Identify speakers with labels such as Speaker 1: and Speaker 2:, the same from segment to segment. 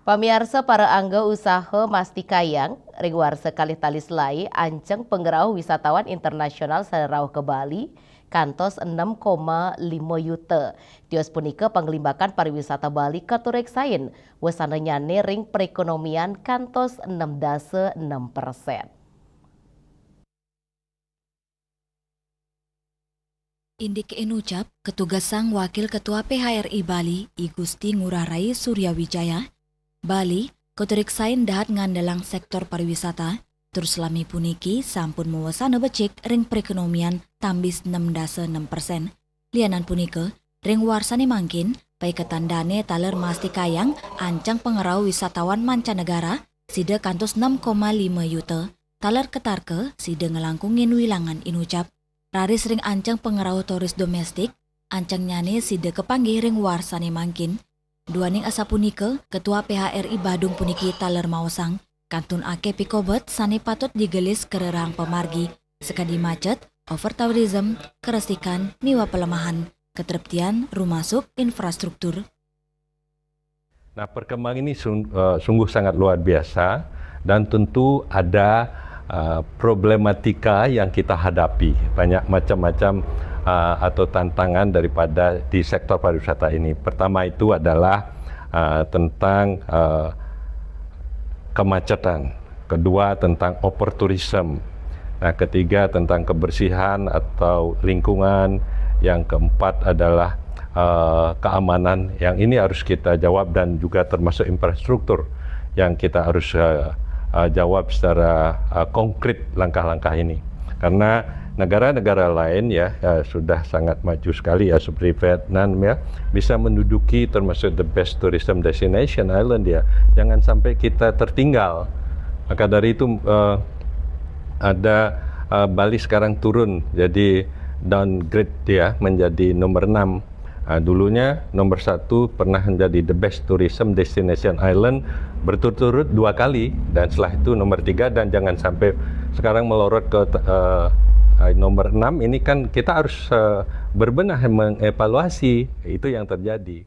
Speaker 1: Pamirsa para angga usaha Mastikayang, Ringwarsa Kalih-Talis Lai, anceng penggerau wisatawan internasional sarau ke Bali, kantos 6,5 juta. Tios punika panglimbakan pariwisata Bali katurek sain, wasananya ring perekonomian kantos 6,6%.
Speaker 2: Indik enucap, Ketugas Sang Wakil Ketua PHRI Bali, I Gusti Ngurah Rai Suryawijaya, Bali, kotorik sain dahat ngandalang sektor pariwisata, terus lami puniki sampun mewasana becik ring perekonomian tambis 6,6%. Lianan punika, ring warsane mangkin, pai ketandane taler Mastikayang, ancang pengerau wisatawan mancanegara, sida kantos 6,5 juta, taler ketarke, sida ngelangkungin wilangan inucap. Raris ring ancang pengerau turis domestik, ancang nyane sida kepanggih ring warsane mangkin. Duaning asa punika, Ketua PHRI Badung puniki taler maosang, kantun ake pikobet sane patut digelis kererang pemargi, sekadi macet, overtourism, keresikan, miwa pelemahan, keterptian, rumasuk, infrastruktur.
Speaker 3: Nah, perkembangan ini sungguh sangat luar biasa dan tentu ada problematika yang kita hadapi, banyak macam-macam atau tantangan daripada di sektor pariwisata ini. Pertama itu adalah tentang kemacetan, kedua tentang overtourism, nah ketiga tentang kebersihan atau lingkungan, yang keempat adalah keamanan, yang ini harus kita jawab, dan juga termasuk infrastruktur yang kita harus jawab secara konkret langkah-langkah ini. Karena negara-negara lain sudah sangat maju sekali seperti Vietnam bisa menduduki termasuk the best tourism destination island Jangan sampai kita tertinggal. Maka dari itu ada Bali sekarang turun jadi downgrade menjadi nomor 6. Dulunya nomor 1 pernah menjadi the best tourism destination island berturut-turut 2 kali, dan setelah itu nomor 3, dan jangan sampai sekarang melorot ke nomor 6. Ini kan kita harus berbenah mengevaluasi itu yang terjadi.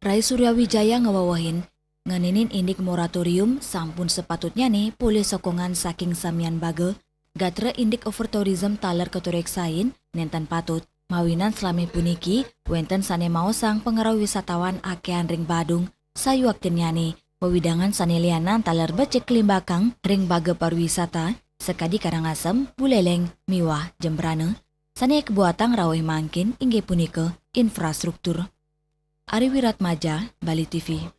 Speaker 2: Rai Suryawijaya ngewawahin, nganinin indik moratorium sampun sepatutnya nih pulih sokongan saking samian bage, gatre indik overtourism taler keturek sain, nentan patut. Mawinan selami puniki, wenten sane maosang pengerau wisatawan akean ring Badung, sayu waktinyani, wewidangan sane lianan taler becek limbakang ring bage pariwisata, sekadi Karangasem, Buleleng, Miwah, Jembrane, sane kebuatan raweh mangkin ingge punike infrastruktur. Ari Wiratmaja, Bali TV.